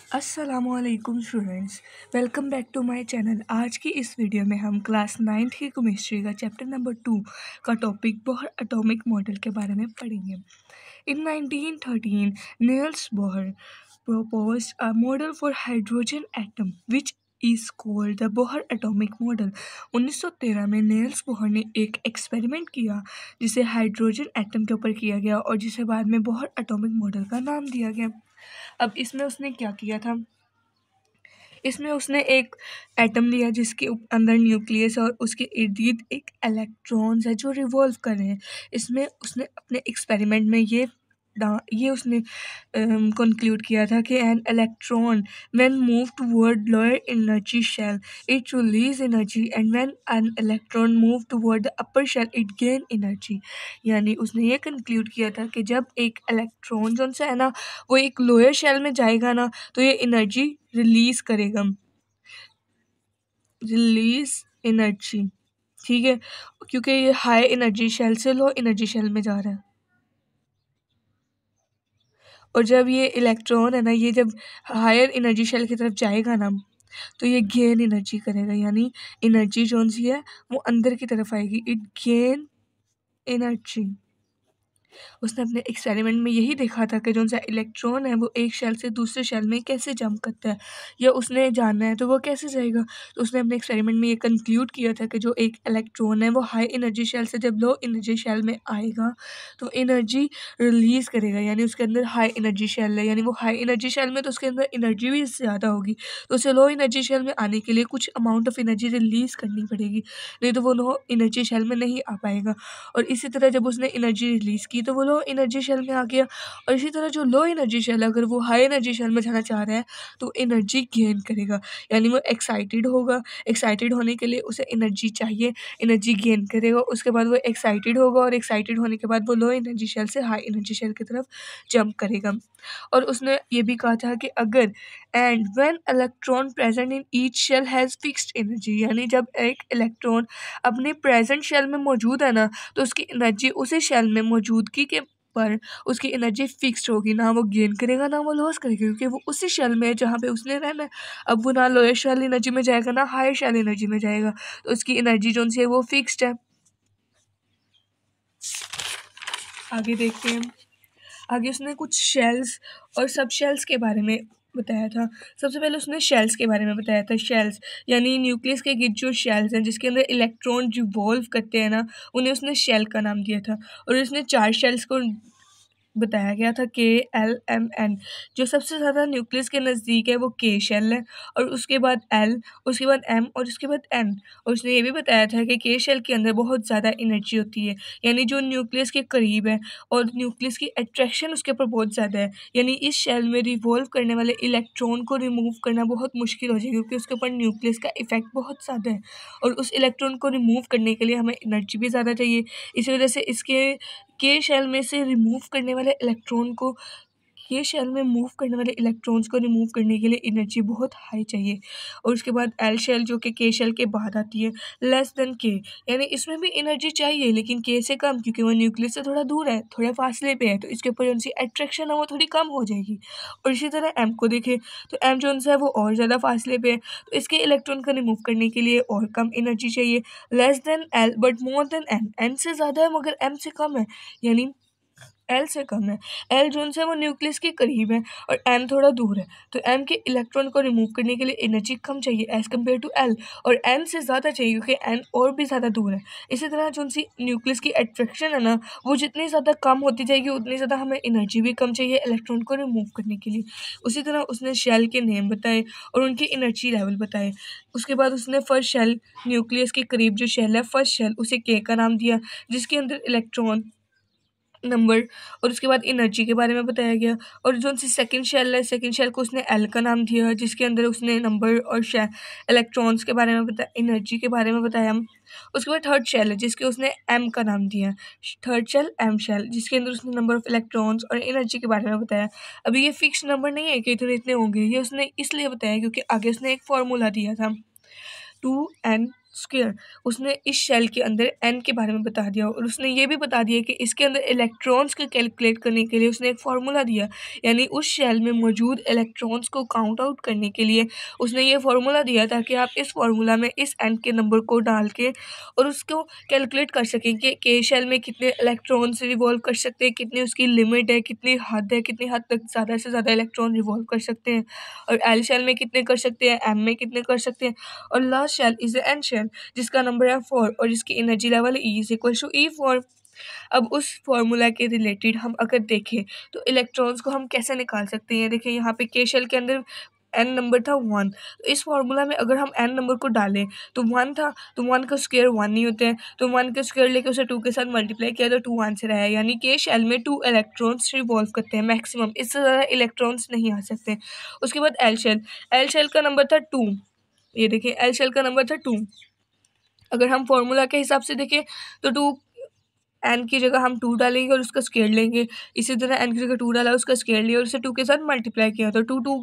अस्सलामुअलैकुम students, welcome back to my channel. आज की इस वीडियो में हम क्लास 9th की केमिस्ट्री का चैप्टर नंबर 2 का टॉपिक बोहर एटॉमिक मॉडल के बारे में पढ़ेंगे। इन 1913 Nils Bohr proposed a model for hydrogen atom which is called the Bohr atomic model. 1913 में निल्स बोहर ने एक एक्सपेरिमेंट किया जिसे हाइड्रोजन एटम के ऊपर किया गया और जिसे बाद में बोहर एटॉमिक मॉडल का नाम दिया गया। अब इसमें उसने क्या किया था, इसमें उसने एक एटम लिया जिसके अंदर न्यूक्लियस है और उसके इर्द गिर्द एक इलेक्ट्रॉन्स है जो रिवॉल्व कर रहे हैं। इसमें उसने अपने एक्सपेरिमेंट में ये उसने कंक्लूड किया था कि an electron when move toward lower energy shell it release energy and when an electron move toward the upper shell it gain energy. यानी उसने ये कंक्लूड किया था कि जब एक इलेक्ट्रॉन जो है ना वो एक लोअर शेल में जाएगा ना तो ये एनर्जी रिलीज करेगा, रिलीज एनर्जी। ठीक है, क्योंकि ये हाई एनर्जी शेल से लो एनर्जी शेल में जा रहा है। और जब ये इलेक्ट्रॉन है ना, ये जब हायर एनर्जी शेल की तरफ जाएगा ना तो ये गेन एनर्जी करेगा, यानी एनर्जी जोन सी है वो अंदर की तरफ आएगी, इट गेन एनर्जी। उसने अपने एक्सपेरिमेंट में यही देखा था कि जो सा इलेक्ट्रॉन है वो एक शेल से दूसरे शेल में कैसे जंप करता है, या उसने जानना है तो वो कैसे जाएगा। तो उसने अपने एक्सपेरिमेंट में ये कंक्लूड किया था कि जो एक इलेक्ट्रॉन है वो हाई एनर्जी शेल से जब लो एनर्जी शेल में आएगा तो एनर्जी रिलीज करेगा, यानी उसके अंदर हाई एनर्जी शेल है, यानी वो हाई एनर्जी शेल में तो उसके अंदर एनर्जी भी ज़्यादा होगी, तो उसे लो एनर्जी शेल में आने के लिए कुछ अमाउंट ऑफ एनर्जी रिलीज करनी पड़ेगी, नहीं तो वो लो एनर्जी शेल में नहीं आ पाएगा। और इसी तरह जब उसने एनर्जी रिलीज़ की तो वो लो एनर्जी शेल में आ गया। और इसी तरह जो लो एनर्जी शेल अगर वो हाई एनर्जी शेल में जाना चाह रहा है तो एनर्जी गेन करेगा, यानी वो एक्साइटेड होगा। एक्साइटेड होने के लिए उसे एनर्जी चाहिए, एनर्जी गेन करेगा, उसके बाद वो एक्साइटेड होगा और एक्साइटेड होने के बाद वो लो एनर्जी शेल से हाई एनर्जी शेल की तरफ जंप करेगा। और उसने ये भी कहा था कि अगर and when electron present in each shell has fixed energy, यानी जब एक इलेक्ट्रॉन अपने प्रेजेंट शेल में मौजूद है ना तो उसकी एनर्जी उसी शेल में मौजूदगी के पर उसकी एनर्जी फिक्स्ड होगी, ना वो गेन करेगा ना वो लॉस करेगा, क्योंकि वो उसी शेल में है जहाँ पे उसने रहना है। अब वो ना लोअर शेल एनर्जी में जाएगा ना हायर शेल एनर्जी में जाएगा, तो उसकी एनर्जी जो सी है वो फिक्स्ड है। आगे देखते हैं, आगे उसने कुछ शेल्स और सब शेल्स के बारे में बताया था। सबसे पहले उसने शेल्स के बारे में बताया था। शेल्स यानी न्यूक्लियस के गिर्द जो शेल्स हैं जिसके अंदर इलेक्ट्रॉन रिवॉल्व करते हैं ना, उन्हें उसने शेल का नाम दिया था। और उसने 4 शेल्स को बताया गया था, KLMN। जो सबसे ज़्यादा न्यूक्लियस के नज़दीक है वो K शेल है, और उसके बाद L, उसके बाद M और उसके बाद N। और उसने ये भी बताया था कि K शेल के अंदर बहुत ज़्यादा एनर्जी होती है, यानी जो न्यूक्लियस के करीब है, और न्यूक्लियस की अट्रैक्शन उसके ऊपर बहुत ज़्यादा है, यानी इस शेल में रिवॉल्व करने वाले इलेक्ट्रॉन को रिमूव करना बहुत मुश्किल हो जाएगी, क्योंकि उसके ऊपर न्यूक्लियस का इफेक्ट बहुत ज़्यादा है। और उस इलेक्ट्रॉन को रिमूव करने के लिए हमें एनर्जी भी ज़्यादा चाहिए। इसी वजह से इसके के शेल में से रिमूव करने वाले इलेक्ट्रॉन को के शेल में मूव करने वाले इलेक्ट्रॉन्स को रिमूव करने के लिए एनर्जी बहुत हाई चाहिए। और उसके बाद एल शेल जो कि के शेल के बाद आती है, लेस देन के, यानी इसमें भी एनर्जी चाहिए लेकिन के से कम, क्योंकि वो न्यूक्लियस से थोड़ा दूर है, थोड़े फासले पे है, तो इसके ऊपर उनकी अट्रैक्शन है वो थोड़ी कम हो जाएगी। और इसी तरह एम को देखें तो एम जो है वो और ज़्यादा फासले पे है, तो इसके इलेक्ट्रॉन को रिमूव करने के लिए और कम एनर्जी चाहिए। Less than L but more than N, N से ज़्यादा है मगर एम से कम है, यानी एल से कम है। एल जोन से वो न्यूक्लियस के करीब है और एम थोड़ा दूर है, तो एम के इलेक्ट्रॉन को रिमूव करने के लिए एनर्जी कम चाहिए एज कम्पेयर टू एल, और एन से ज़्यादा चाहिए क्योंकि एन और भी ज़्यादा दूर है। इसी तरह जो सी न्यूक्लियस की अट्रैक्शन है ना वो जितनी ज़्यादा कम होती जाएगी उतनी ज़्यादा हमें एनर्जी भी कम चाहिए इलेक्ट्रॉन को रिमूव करने के लिए। उसी तरह उसने शेल के नेम बताए और उनकी एनर्जी लेवल बताए। उसके बाद उसने फर्स्ट शेल, न्यूक्लियस के करीब जो शेल है फर्स्ट शेल, उसे के का नाम दिया, जिसके अंदर इलेक्ट्रॉन नंबर और उसके बाद एनर्जी के बारे में बताया गया। और जो सी सेकंड शेल है, सेकंड शेल को उसने एल का नाम दिया, जिसके अंदर उसने नंबर और इलेक्ट्रॉन्स के बारे में बताया, एनर्जी के बारे में बताया। उसके बाद थर्ड शेल है जिसके उसने एम का नाम दिया, थर्ड शेल एम शेल, जिसके अंदर उसने नंबर ऑफ इलेक्ट्रॉन्स और एनर्जी के बारे में बताया। अभी ये फिक्स नंबर नहीं है कि इतने इतने होंगे, ये उसने इसलिए बताया क्योंकि आगे उसने एक फार्मूला दिया था, 2n स्क्वायर उसने इस शेल के अंदर n के बारे में बता दिया और उसने ये भी बता दिया कि इसके अंदर इलेक्ट्रॉन्स को कैलकुलेट करने के लिए उसने एक फार्मूला दिया, यानी उस शेल में मौजूद इलेक्ट्रॉन्स को काउंट आउट करने के लिए उसने ये फार्मूला दिया ताकि आप इस फार्मूला में इस n के नंबर को डाल के और उसको कैलकुलेट कर सकें कि के शेल में कितने इलेक्ट्रॉन्स रिवॉल्व कर सकते हैं, कितनी उसकी लिमिट है, कितनी हद है, कितनी हद तक ज़्यादा से ज़्यादा इलेक्ट्रॉन रिवॉल्व कर सकते हैं, और एल शेल में कितने कर सकते हैं, एम में कितने कर सकते हैं, और last shell is N shell जिसका नंबर है 4 और जिसकी energy level E is equal to E4। अब उस फॉर्मूला के रिलेटेड हम अगर देखें तो इलेक्ट्रॉन्स को हम कैसे निकाल सकते हैं। देखिए यहाँ पे के शेल के अंदर n नंबर था 1, तो इस फार्मूला में अगर हम n नंबर को डालें तो 1 था, तो 1 का स्क्वायर 1 नहीं होते हैं, तो 1 का स्क्वायर लेके उसे 2 के साथ मल्टीप्लाई किया तो 2 आंसर आया, यानी कि शेल में 2 इलेक्ट्रॉन्स रिवॉल्व करते हैं मैक्सिमम, इससे ज़्यादा इलेक्ट्रॉन्स नहीं आ सकते। उसके बाद एल शेल का नंबर था 2, ये देखिए एल शेल का नंबर था 2। अगर हम फॉर्मूला के हिसाब से देखें तो 2 एन की जगह हम 2 डालेंगे और उसका स्क्वायर लेंगे, इसी तरह एन की जगह 2 डाला उसका स्क्वायर लिया और उसे 2 के साथ मल्टीप्लाई किया तो 2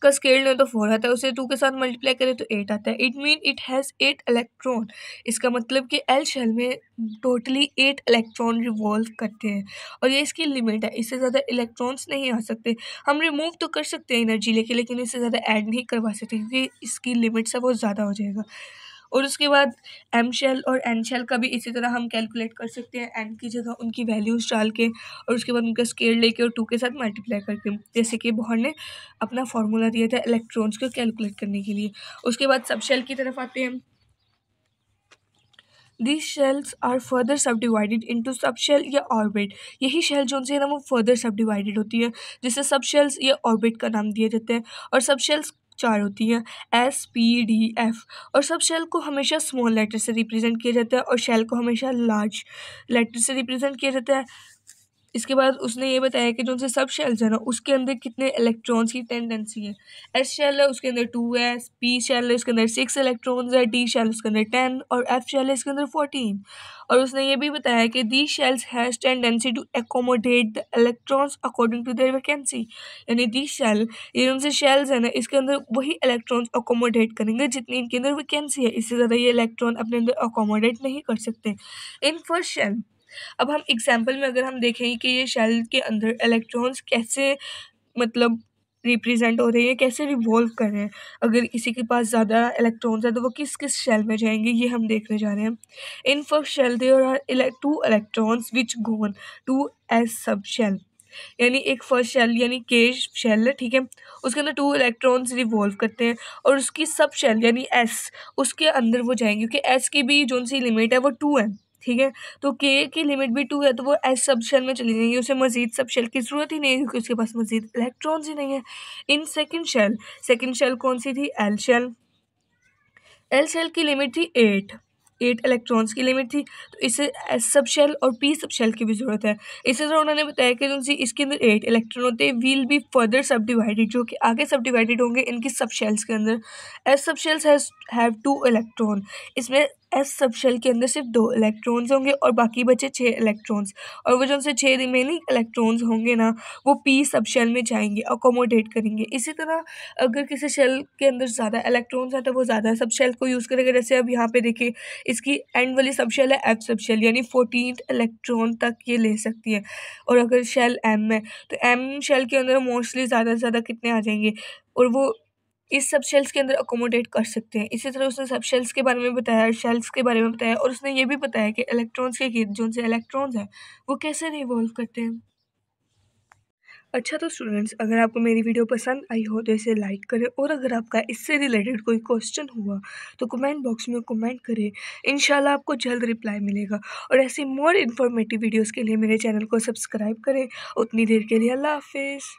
का स्क्वायर लें तो 4 आता है, उसे 2 के साथ मल्टीप्लाई करें तो 8 आता है। It mean it has 8 electron. इसका मतलब कि एल शेल में टोटली 8 इलेक्ट्रॉन रिवॉल्व करते हैं और ये इसकी लिमिट है, इससे ज़्यादा इलेक्ट्रॉन्स नहीं आ सकते। हम रिमूव तो कर सकते हैं एनर्जी लेके, लेकिन इससे ज़्यादा ऐड नहीं करवा सकते क्योंकि इसकी लिमिट से बहुत ज़्यादा हो जाएगा। और उसके बाद एम शेल और एन शेल का भी इसी तरह हम कैलकुलेट कर सकते हैं, एन की जगह उनकी वैल्यूज़ डाल के और उसके बाद उनका स्केल लेके और 2 के साथ मल्टीप्लाई करके, जैसे कि बोहर ने अपना फार्मूला दिया था इलेक्ट्रॉन्स को कैलकुलेट करने के लिए। उसके बाद सब शेल की तरफ आते हैं। These shells are further subdivided into subshell या ऑर्बिट। यही शेल जो है ना वो फर्दर सबडिवाइडेड होती है जिसे सब शेल्स या ऑर्बिट का नाम दिए जाते हैं। और सब शेल्स 4 होती हैं, S, P, D, F। और सब शेल को हमेशा स्मॉल लेटर से रिप्रेजेंट किया जाता है और शेल को हमेशा लार्ज लेटर से रिप्रेजेंट किया जाता है। इसके बाद उसने ये बताया कि जो से सब शेल्स है ना उसके अंदर कितने इलेक्ट्रॉन्स की टेंडेंसी है। एस शेल है उसके अंदर 2 है, पी शेल है उसके अंदर 6 इलेक्ट्रॉन्स है, डी शेल उसके अंदर 10 और एफ शेल है इसके अंदर 14। और उसने ये भी बताया कि the shells has tendency to accommodate the electrons according to their vacancy, यानी दी शेल ये उनसे शेल्स है ना इसके अंदर वही इलेक्ट्रॉन्स अकोमोडेट करेंगे जितनी इनके अंदर वैकेंसी है, इससे ज़्यादा ये इलेक्ट्रॉन अपने अंदर अकोमोडेट नहीं कर सकते इन फर्स्ट शेल। अब हम एग्जाम्पल में अगर हम देखें कि ये शेल के अंदर इलेक्ट्रॉन्स कैसे मतलब रिप्रेजेंट हो रही है, कैसे रिवॉल्व कर रहे हैं, अगर किसी के पास ज़्यादा इलेक्ट्रॉन्स है तो वो किस किस शेल में जाएंगे ये हम देखने जा रहे हैं। In first shell there are 2 electrons which gone to as sub shell, यानी एक फर्स्ट शेल यानी के शेल है, ठीक है, उसके अंदर 2 इलेक्ट्रॉन्स रिवॉल्व करते हैं और उसकी सब शेल यानी एस उसके अंदर वो जाएंगे क्योंकि एस की भी जो सी लिमिट है वो 2 है, ठीक है, तो के की लिमिट भी 2 है तो वो एस सब शेल में चली जाएंगी, उसे मजीद सब शेल की ज़रूरत ही नहीं है क्योंकि उसके पास मजीद इलेक्ट्रॉन्स ही नहीं है। इन सेकंड शेल कौन सी थी, एल शेल। एल शेल की लिमिट थी 8 इलेक्ट्रॉन्स की लिमिट थी, तो इसे एस सब शेल और पी सब शेल की भी ज़रूरत है। इसी तरह उन्होंने बताया कि जो इसके अंदर 8 इलेक्ट्रॉन होते हैं विल बी फर्दर सब डिवाइडेड, जो कि आगे सब डिवाइडेड होंगे इनकी सब शेल्स के अंदर। एस सब शेल्स हैव 2 इलेक्ट्रॉन, इसमें एस सब शेल के अंदर सिर्फ 2 इलेक्ट्रॉन्स होंगे और बाकी बचे 6 इलेक्ट्रॉन्स, और वो जो से 6 रिमेनिंग इलेक्ट्रॉन्स होंगे ना वो पी सब शेल में जाएंगे, अकोमोडेट करेंगे। इसी तरह अगर किसी शेल के अंदर ज़्यादा इलेक्ट्रॉन्स हैं तो वो ज़्यादा सब शेल को यूज़ करेगा, जैसे अब यहाँ पे देखिए इसकी एंड वाली सब शेल है एफ सब शेल, यानी 14 इलेक्ट्रॉन तक ये ले सकती है। और अगर शेल एम है तो एम शेल के अंदर मोस्टली ज़्यादा से ज़्यादा कितने आ जाएंगे और वो इस सब शेल्स के अंदर अकोमोडेट कर सकते हैं। इसी तरह उसने सब शेल्स के बारे में बताया, शेल्स के बारे में बताया और उसने ये भी बताया कि इलेक्ट्रॉन्स के जो से इलेक्ट्रॉन्स हैं वो कैसे रिवॉल्व करते हैं। अच्छा तो स्टूडेंट्स, अगर आपको मेरी वीडियो पसंद आई हो तो इसे लाइक करें और अगर आपका इससे रिलेटेड कोई क्वेश्चन हुआ तो कमेंट बॉक्स में कमेंट करें, इंशाल्लाह आपको जल्द रिप्लाई मिलेगा। और ऐसी मोर इन्फॉर्मेटिव वीडियोस के लिए मेरे चैनल को सब्सक्राइब करें। उतनी देर के लिए अल्लाह हाफिज़।